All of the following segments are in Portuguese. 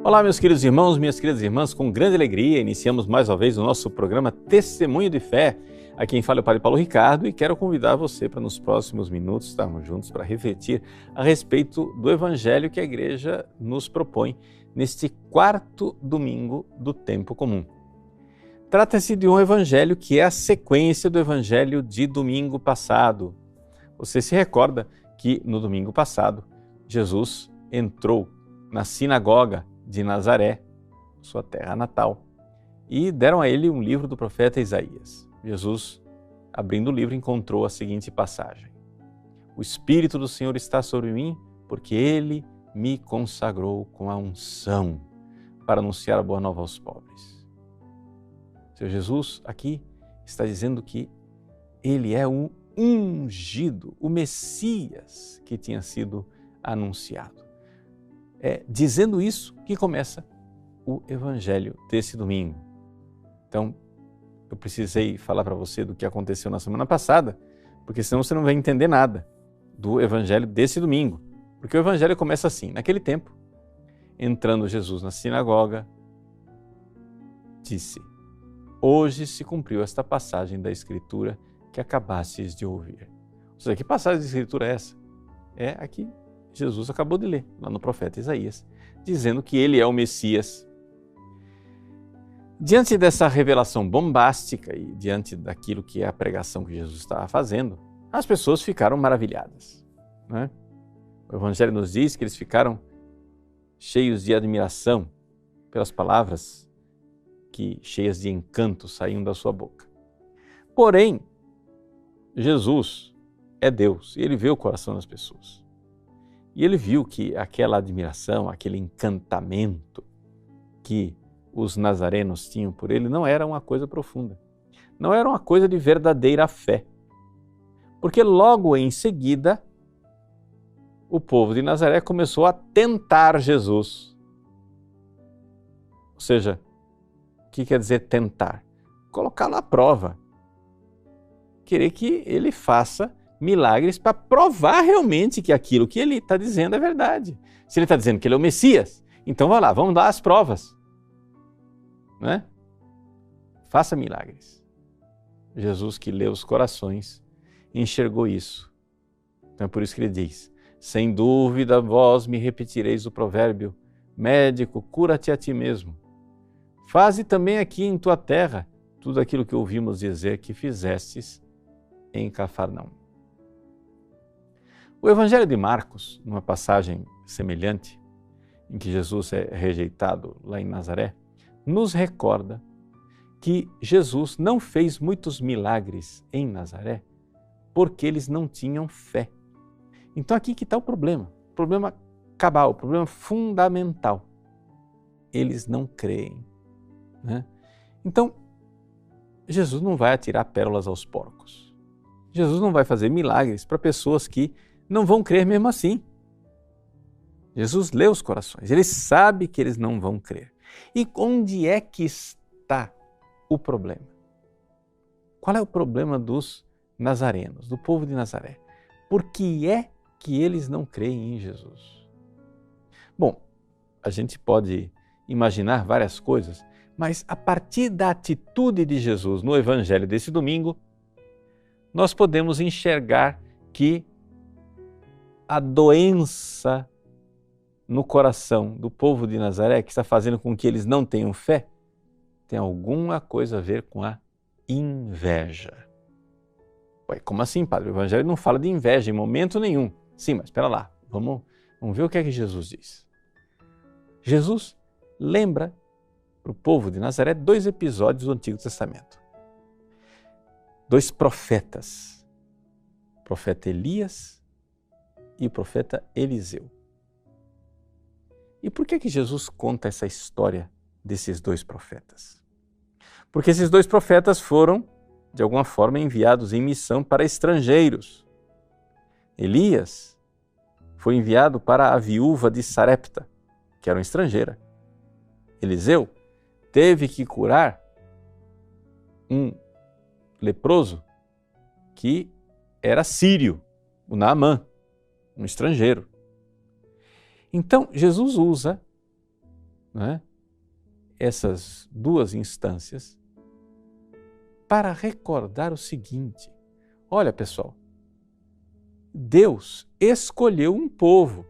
Olá, meus queridos irmãos, minhas queridas irmãs, com grande alegria iniciamos mais uma vez o nosso programa Testemunho de Fé. Aqui quem fala é o Padre Paulo Ricardo e quero convidar você para nos próximos minutos estarmos juntos para refletir a respeito do Evangelho que a Igreja nos propõe neste quarto domingo do tempo comum. Trata-se de um Evangelho que é a sequência do Evangelho de domingo passado. Você se recorda que no domingo passado Jesus entrou na sinagoga de Nazaré, sua terra natal, e deram a ele um livro do profeta Isaías. Jesus, abrindo o livro, encontrou a seguinte passagem: O Espírito do Senhor está sobre mim, porque Ele me consagrou com a unção para anunciar a boa nova aos pobres. Seu Jesus aqui está dizendo que Ele é o ungido, o Messias que tinha sido anunciado. É dizendo isso que começa o Evangelho desse domingo. Então, eu precisei falar para você do que aconteceu na semana passada, porque senão você não vai entender nada do Evangelho desse domingo. Porque o Evangelho começa assim: naquele tempo, entrando Jesus na sinagoga, disse: Hoje se cumpriu esta passagem da Escritura que acabastes de ouvir. Ou seja, que passagem de Escritura é essa? É aqui. Jesus acabou de ler, lá no profeta Isaías, dizendo que ele é o Messias. Diante dessa revelação bombástica e diante daquilo que é a pregação que Jesus estava fazendo, as pessoas ficaram maravilhadas, né? O Evangelho nos diz que eles ficaram cheios de admiração pelas palavras que, cheias de encanto, saíam da sua boca. Porém, Jesus é Deus e ele vê o coração das pessoas. E ele viu que aquela admiração, aquele encantamento que os nazarenos tinham por ele não era uma coisa profunda, não era uma coisa de verdadeira fé. Porque logo em seguida, o povo de Nazaré começou a tentar Jesus. Ou seja, o que quer dizer tentar? Colocá-lo à prova. Querer que ele faça milagres para provar realmente que aquilo que ele está dizendo é verdade. Se ele está dizendo que ele é o Messias, então vai lá, vamos dar as provas. Né? Faça milagres. Jesus, que lê os corações, enxergou isso. Então é por isso que ele diz: sem dúvida vós me repetireis o provérbio: médico, cura-te a ti mesmo. Faze também aqui em tua terra tudo aquilo que ouvimos dizer que fizestes em Cafarnaum. O Evangelho de Marcos, numa passagem semelhante, em que Jesus é rejeitado lá em Nazaré, nos recorda que Jesus não fez muitos milagres em Nazaré porque eles não tinham fé. Então aqui que está o problema cabal, o problema fundamental. Eles não creem, né? Então, Jesus não vai atirar pérolas aos porcos. Jesus não vai fazer milagres para pessoas que não vão crer mesmo assim. Jesus lê os corações, ele sabe que eles não vão crer. E onde é que está o problema? Qual é o problema dos nazarenos, do povo de Nazaré? Por que é que eles não creem em Jesus? Bom, a gente pode imaginar várias coisas, mas a partir da atitude de Jesus no Evangelho desse domingo, nós podemos enxergar que a doença no coração do povo de Nazaré, que está fazendo com que eles não tenham fé, tem alguma coisa a ver com a inveja. Ué, como assim, padre? O Evangelho não fala de inveja em momento nenhum. Sim, mas espera lá, vamos ver o que é que Jesus diz. Jesus lembra para o povo de Nazaré 2 episódios do Antigo Testamento. 2 profetas, o profeta Elias e o profeta Eliseu. E por que Jesus conta essa história desses 2 profetas? Porque esses 2 profetas foram, de alguma forma, enviados em missão para estrangeiros. Elias foi enviado para a viúva de Sarepta, que era uma estrangeira. Eliseu teve que curar um leproso que era sírio, o Naamã, um estrangeiro. Então, Jesus usa não é? Essas duas instâncias para recordar o seguinte: olha, pessoal, Deus escolheu um povo.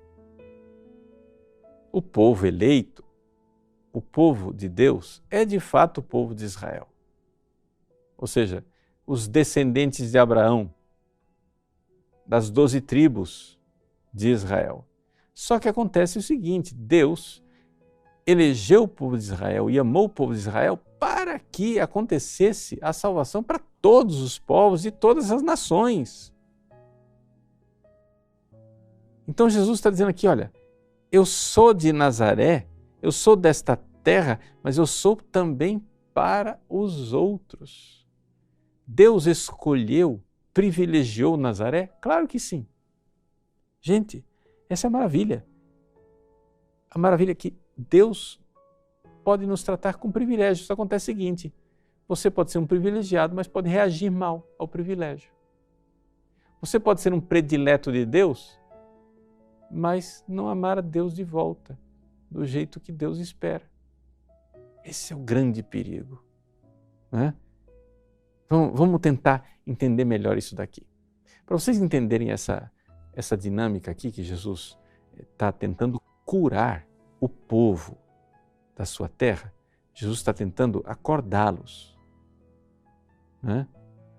O povo eleito, o povo de Deus, é de fato o povo de Israel. Ou seja, os descendentes de Abraão, das 12 tribos de Israel. Só que acontece o seguinte: Deus elegeu o povo de Israel e amou o povo de Israel para que acontecesse a salvação para todos os povos e todas as nações. Então Jesus está dizendo aqui, olha, eu sou de Nazaré, eu sou desta terra, mas eu sou também para os outros. Deus escolheu, privilegiou Nazaré? Claro que sim. Gente, essa é a maravilha. A maravilha é que Deus pode nos tratar com privilégio. Só acontece o seguinte: você pode ser um privilegiado, mas pode reagir mal ao privilégio. Você pode ser um predileto de Deus, mas não amar a Deus de volta, do jeito que Deus espera. Esse é o grande perigo, né? Vamos tentar entender melhor isso daqui. Para vocês entenderem essa dinâmica aqui que Jesus está tentando curar o povo da sua terra, Jesus está tentando acordá-los, né?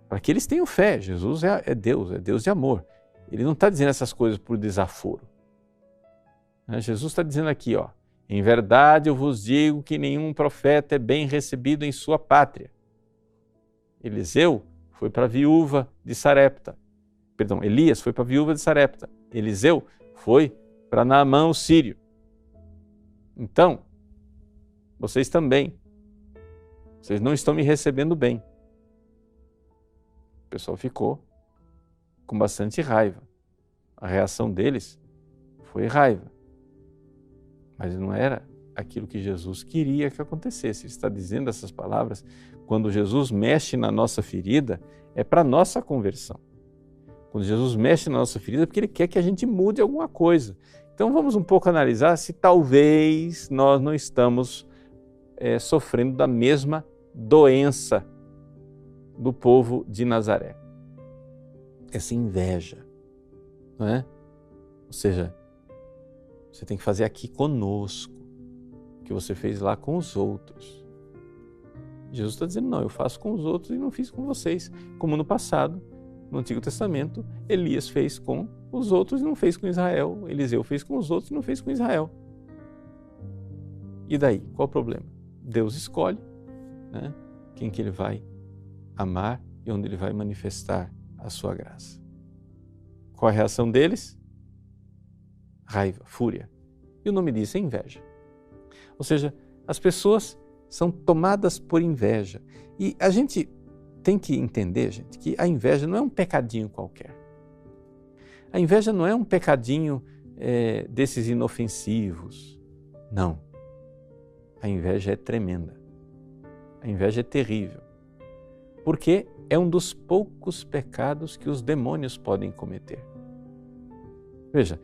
Para que eles tenham fé. Jesus é Deus de amor. Ele não está dizendo essas coisas por desaforo. Jesus está dizendo aqui, ó, em verdade eu vos digo que nenhum profeta é bem recebido em sua pátria. Eliseu foi para a viúva de Sarepta. Perdão, Elias foi para a viúva de Sarepta. Eliseu foi para Naamã o sírio. Então, vocês também. Vocês não estão me recebendo bem. O pessoal ficou com bastante raiva. A reação deles foi raiva. Mas não era aquilo que Jesus queria que acontecesse. Ele está dizendo essas palavras. Quando Jesus mexe na nossa ferida, é para a nossa conversão. Quando Jesus mexe na nossa ferida, é porque Ele quer que a gente mude alguma coisa. Então vamos um pouco analisar se talvez nós não estamos sofrendo da mesma doença do povo de Nazaré. Essa inveja, não é? Ou seja, você tem que fazer aqui conosco o que você fez lá com os outros. Jesus está dizendo, não, eu faço com os outros e não fiz com vocês. Como no passado, no Antigo Testamento, Elias fez com os outros e não fez com Israel. Eliseu fez com os outros e não fez com Israel. E daí? Qual o problema? Deus escolhe, né, quem que Ele vai amar e onde Ele vai manifestar a sua graça. Qual a reação deles? Raiva, fúria. E o nome disso é inveja. Ou seja, as pessoas são tomadas por inveja. E a gente tem que entender, gente, que a inveja não é um pecadinho qualquer. A inveja não é um pecadinho desses inofensivos. Não. A inveja é tremenda. A inveja é terrível. Porque é um dos poucos pecados que os demônios podem cometer. Veja,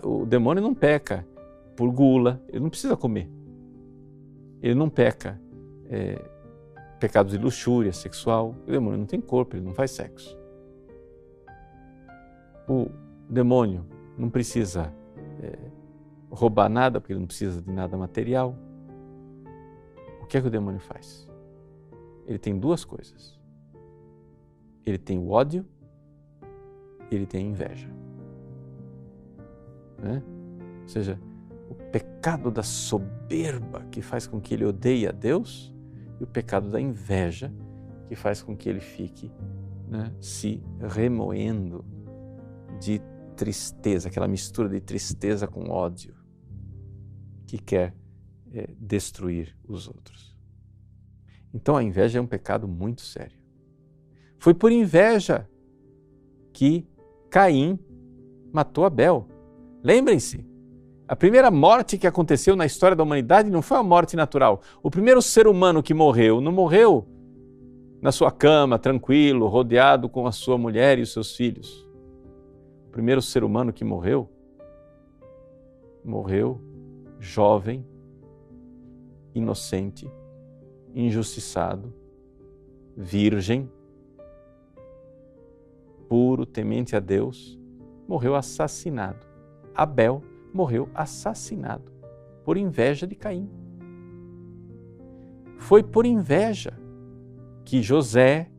o demônio não peca por gula, ele não precisa comer. Ele não peca pecados de luxúria sexual. O demônio não tem corpo, ele não faz sexo. O demônio não precisa roubar nada, porque ele não precisa de nada material. O que é que o demônio faz? Ele tem duas coisas. Ele tem o ódio, ele tem a inveja. Né? Ou seja, o pecado da soberba que faz com que ele odeie a Deus e o pecado da inveja que faz com que ele fique, né, se remoendo de tristeza, aquela mistura de tristeza com ódio que quer destruir os outros. Então a inveja é um pecado muito sério. Foi por inveja que Caim matou Abel. Lembrem-se, a primeira morte que aconteceu na história da humanidade não foi uma morte natural. O primeiro ser humano que morreu, não morreu na sua cama, tranquilo, rodeado com a sua mulher e os seus filhos. O primeiro ser humano que morreu, morreu jovem, inocente, injustiçado, virgem, puro, temente a Deus, morreu assassinado. Abel morreu assassinado por inveja de Caim. Foi por inveja que José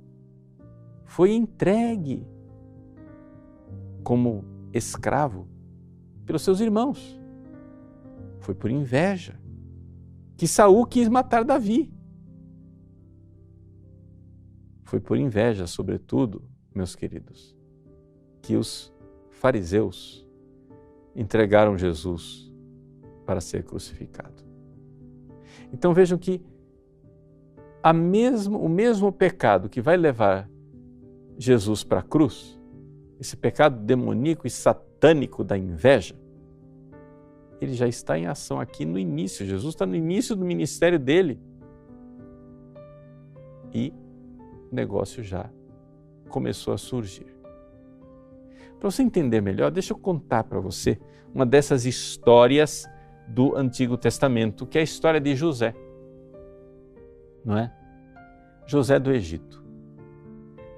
foi entregue como escravo pelos seus irmãos. Foi por inveja que Saul quis matar Davi. Foi por inveja, sobretudo, meus queridos, que os fariseus entregaram Jesus para ser crucificado. Então vejam que o mesmo pecado que vai levar Jesus para a cruz, esse pecado demoníaco e satânico da inveja, ele já está em ação aqui no início. Jesus está no início do ministério dele. E o negócio já começou a surgir. Para você entender melhor, deixa eu contar para você uma dessas histórias do Antigo Testamento, que é a história de José. Não é? José do Egito.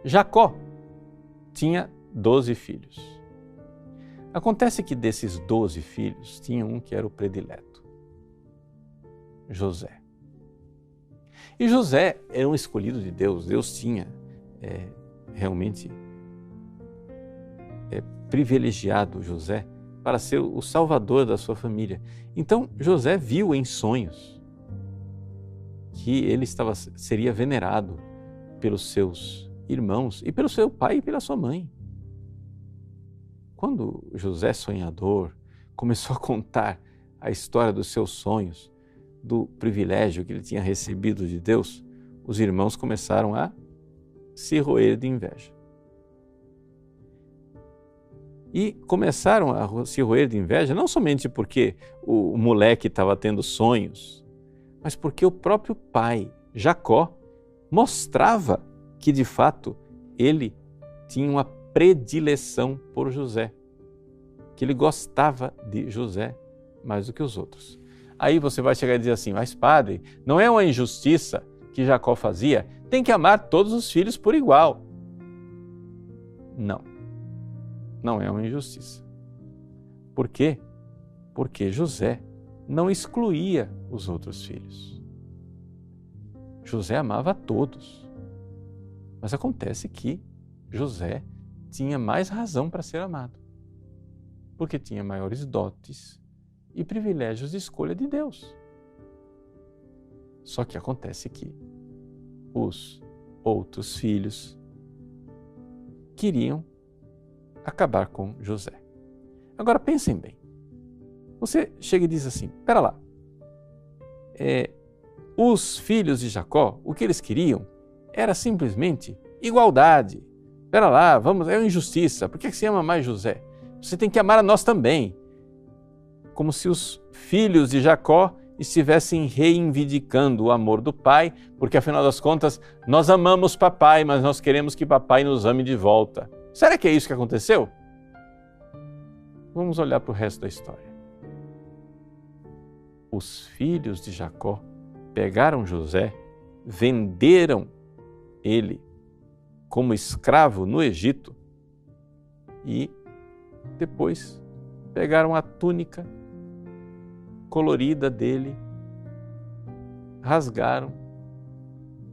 Jacó tinha 12 filhos. Acontece que desses 12 filhos, tinha um que era o predileto, José. E José era um escolhido de Deus. Deus tinha realmente privilegiado José para ser o salvador da sua família. Então José viu em sonhos que ele seria venerado pelos seus irmãos e pelo seu pai e pela sua mãe. Quando José, sonhador, começou a contar a história dos seus sonhos, do privilégio que ele tinha recebido de Deus, os irmãos começaram a se roer de inveja. E começaram a se roer de inveja não somente porque o moleque estava tendo sonhos, mas porque o próprio pai, Jacó, mostrava que de fato ele tinha uma predileção por José, que ele gostava de José mais do que os outros. Aí você vai chegar e dizer assim, mas padre, não é uma injustiça que Jacó fazia? Tem que amar todos os filhos por igual. Não, não é uma injustiça. Por quê? Porque José não excluía os outros filhos. José amava a todos. Mas acontece que José tinha mais razão para ser amado, porque tinha maiores dotes e privilégios de escolha de Deus. Só que acontece que os outros filhos queriam acabar com José. Agora pensem bem. Você chega e diz assim, espera lá, os filhos de Jacó, o que eles queriam era simplesmente igualdade. Espera lá, é uma injustiça, por que você ama mais José? Você tem que amar a nós também. Como se os filhos de Jacó estivessem reivindicando o amor do pai, porque afinal das contas nós amamos papai, mas nós queremos que papai nos ame de volta. Será que é isso que aconteceu? Vamos olhar para o resto da história. Os filhos de Jacó pegaram José, venderam ele como escravo no Egito e depois pegaram a túnica colorida dele, rasgaram,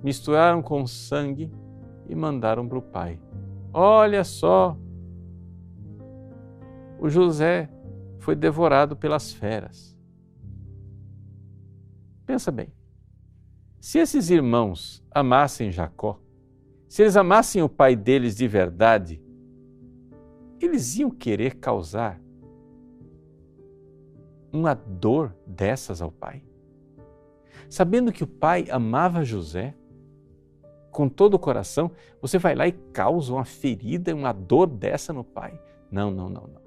misturaram com sangue e mandaram para o pai. Olha só, o José foi devorado pelas feras. Pensa bem, se esses irmãos amassem Jacó, se eles amassem o pai deles de verdade, eles iam querer causar uma dor dessas ao pai? Sabendo que o pai amava José com todo o coração, você vai lá e causa uma ferida, uma dor dessa no pai? Não, não, não, não.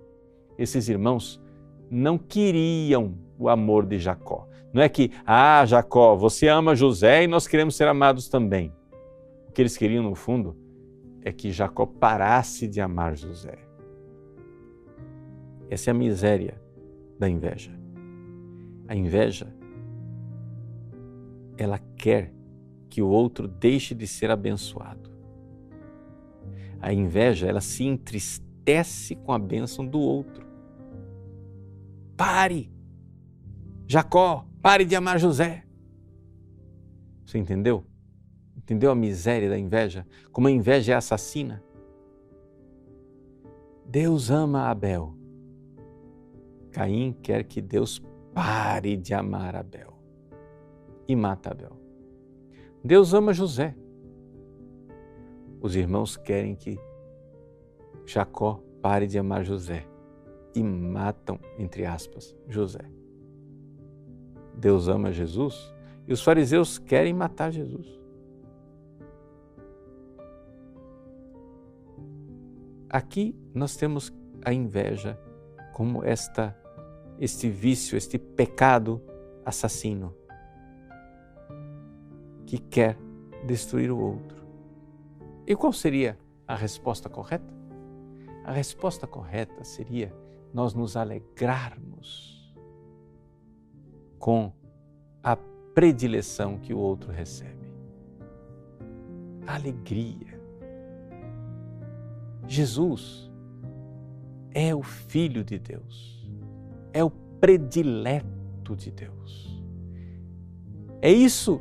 Esses irmãos não queriam o amor de Jacó. Não é que, Jacó, você ama José e nós queremos ser amados também. O que eles queriam, no fundo, é que Jacó parasse de amar José. Essa é a miséria da inveja. A inveja ela quer que o outro deixe de ser abençoado. A inveja, ela se entristece com a bênção do outro. Pare! Jacó, pare de amar José. Você entendeu? Entendeu a miséria da inveja? Como a inveja é assassina? Deus ama Abel. Caim quer que Deus pare de amar Abel e mata Abel. Deus ama José. Os irmãos querem que Jacó pare de amar José e matam, entre aspas, José. Deus ama Jesus e os fariseus querem matar Jesus. Aqui nós temos a inveja como este vício, este pecado assassino que quer destruir o outro. E qual seria a resposta correta? A resposta correta seria nós nos alegrarmos com a predileção que o outro recebe. Alegria. Jesus é o Filho de Deus, é o predileto de Deus. É isso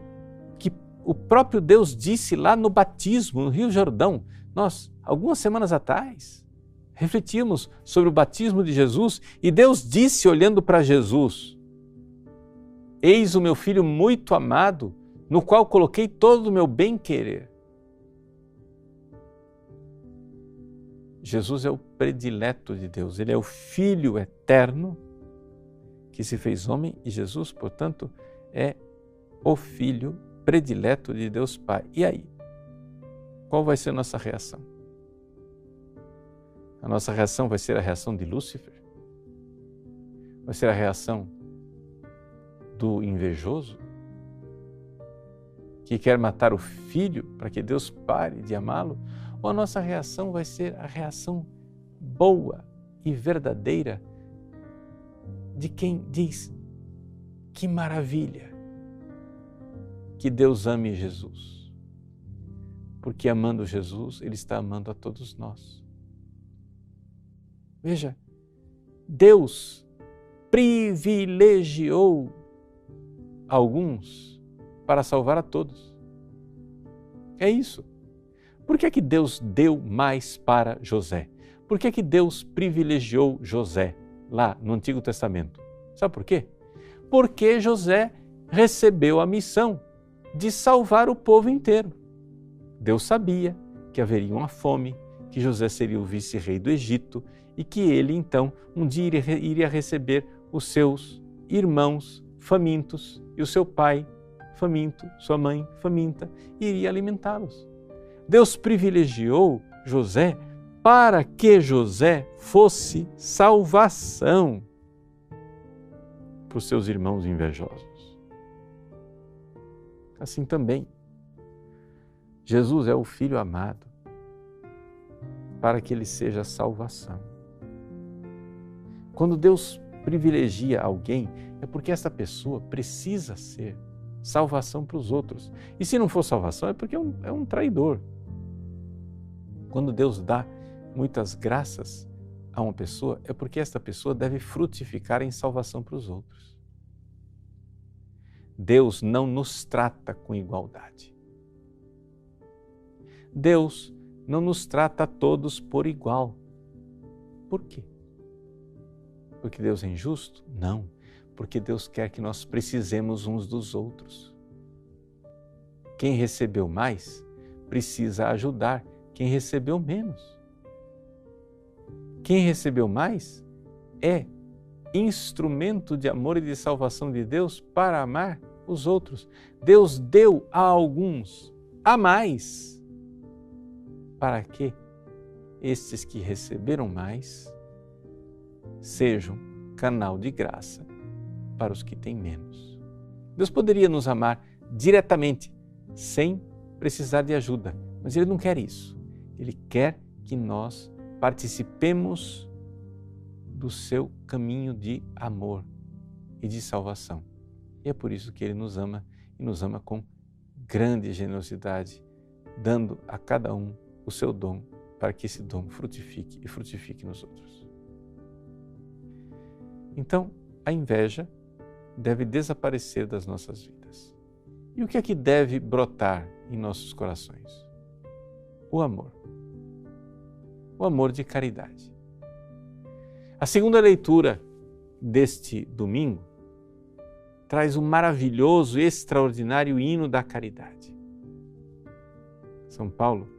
que o próprio Deus disse lá no batismo, no Rio Jordão. Nós, algumas semanas atrás, refletimos sobre o batismo de Jesus e Deus disse, olhando para Jesus: eis o meu Filho muito amado, no qual coloquei todo o meu bem-querer. Jesus é o predileto de Deus, Ele é o Filho eterno que se fez homem e Jesus, portanto, é o Filho predileto de Deus Pai. E aí? Qual vai ser a nossa reação? A nossa reação vai ser a reação de Lúcifer? Vai ser a reação do invejoso que quer matar o filho para que Deus pare de amá-lo? Ou a nossa reação vai ser a reação boa e verdadeira de quem diz: que maravilha que Deus ame Jesus, porque amando Jesus, Ele está amando a todos nós. Veja, Deus privilegiou alguns para salvar a todos. É isso. Por que é que Deus deu mais para José? Por que é que Deus privilegiou José lá no Antigo Testamento? Sabe por quê? Porque José recebeu a missão de salvar o povo inteiro. Deus sabia que haveria uma fome, que José seria o vice-rei do Egito e que ele, então, um dia iria receber os seus irmãos famintos e o seu pai faminto, sua mãe faminta, e iria alimentá-los. Deus privilegiou José para que José fosse salvação para os seus irmãos invejosos. Assim também, Jesus é o Filho amado para que ele seja salvação. Quando Deus privilegia alguém, é porque essa pessoa precisa ser salvação para os outros. E se não for salvação, é porque é um traidor. Quando Deus dá muitas graças a uma pessoa, é porque esta pessoa deve frutificar em salvação para os outros. Deus não nos trata com igualdade. Deus não nos trata a todos por igual. Por quê? Porque Deus é injusto? Não. Porque Deus quer que nós precisemos uns dos outros. Quem recebeu mais precisa ajudar quem recebeu menos. Quem recebeu mais é instrumento de amor e de salvação de Deus para amar os outros. Deus deu a alguns a mais para que estes que receberam mais sejam canal de graça para os que têm menos. Deus poderia nos amar diretamente, sem precisar de ajuda, mas Ele não quer isso. Ele quer que nós participemos do seu caminho de amor e de salvação. E é por isso que Ele nos ama e nos ama com grande generosidade, dando a cada um o seu dom, para que esse dom frutifique e frutifique nos outros. Então, a inveja deve desaparecer das nossas vidas. E o que é que deve brotar em nossos corações? O amor. O amor de caridade. A segunda leitura deste domingo traz o maravilhoso e extraordinário hino da caridade. São Paulo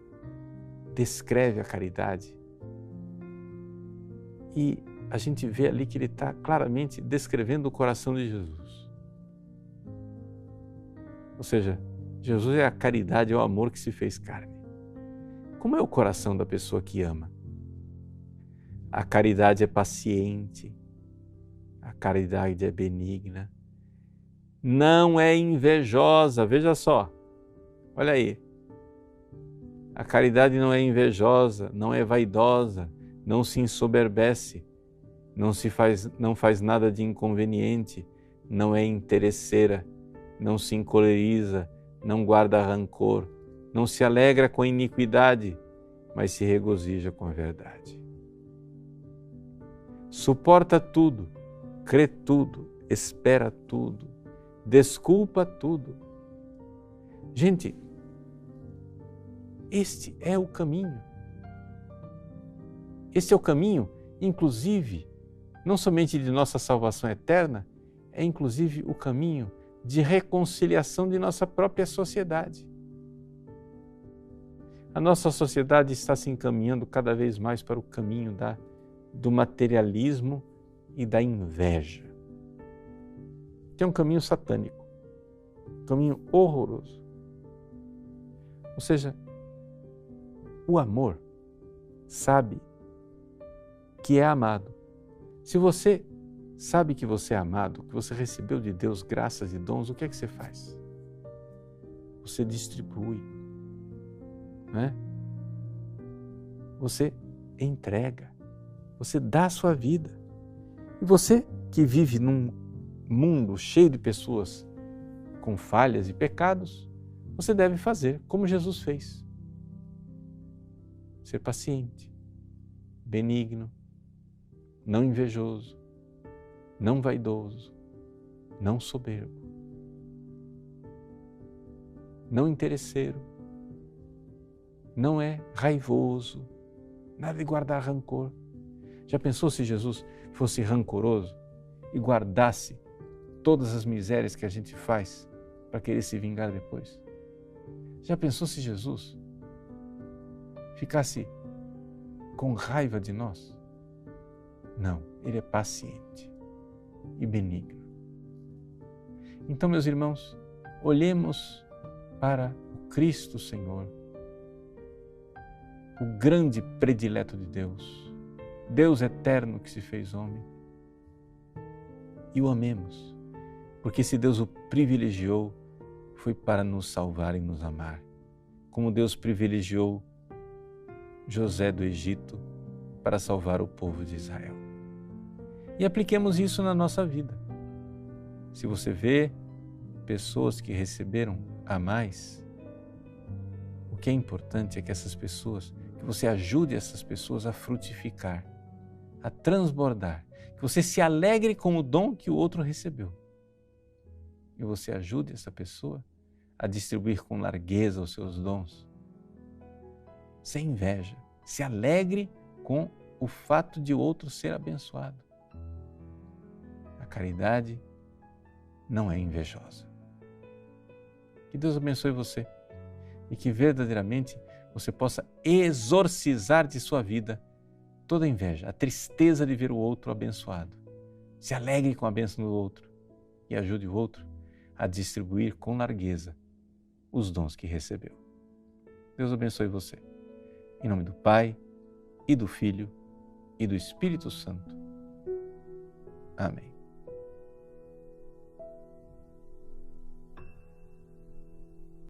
descreve a caridade e a gente vê ali que ele está claramente descrevendo o coração de Jesus. Ou seja, Jesus é a caridade, é o amor que se fez carne. Como é o coração da pessoa que ama? A caridade é paciente, a caridade é benigna, não é invejosa, veja só, olha aí. A caridade não é invejosa, não é vaidosa, não se ensoberbece, não faz nada de inconveniente, não é interesseira, não se encoleriza, não guarda rancor, não se alegra com a iniquidade, mas se regozija com a verdade. Suporta tudo, crê tudo, espera tudo, desculpa tudo. Gente, este é o caminho. Este é o caminho, inclusive, não somente de nossa salvação eterna, é inclusive o caminho de reconciliação de nossa própria sociedade. A nossa sociedade está se encaminhando cada vez mais para o caminho do materialismo e da inveja, que é um caminho satânico, um caminho horroroso. Ou seja, o amor sabe que é amado. Se você sabe que você é amado, que você recebeu de Deus graças e dons, o que é que você faz? Você distribui, né? Você entrega, você dá a sua vida. E você que vive num mundo cheio de pessoas com falhas e pecados, você deve fazer como Jesus fez. Ser paciente, benigno, não invejoso, não vaidoso, não soberbo, não interesseiro, não é raivoso, nada de guardar rancor. Já pensou se Jesus fosse rancoroso e guardasse todas as misérias que a gente faz para querer se vingar depois? Já pensou se Jesus ficasse com raiva de nós? Não, ele é paciente e benigno. Então, meus irmãos, olhemos para o Cristo Senhor, o grande predileto de Deus, Deus eterno que se fez homem, e o amemos, porque se Deus o privilegiou, foi para nos salvar e nos amar, como Deus privilegiou José do Egito para salvar o povo de Israel. E apliquemos isso na nossa vida. Se você vê pessoas que receberam a mais, o que é importante é que você ajude essas pessoas a frutificar, a transbordar, que você se alegre com o dom que o outro recebeu. E você ajude essa pessoa a distribuir com largueza os seus dons, sem inveja. Se alegre com o fato de outro ser abençoado. A caridade não é invejosa. Que Deus abençoe você e que verdadeiramente você possa exorcizar de sua vida toda a inveja, a tristeza de ver o outro abençoado. Se alegre com a bênção do outro e ajude o outro a distribuir com largueza os dons que recebeu. Deus abençoe você. Em nome do Pai, e do Filho, e do Espírito Santo. Amém.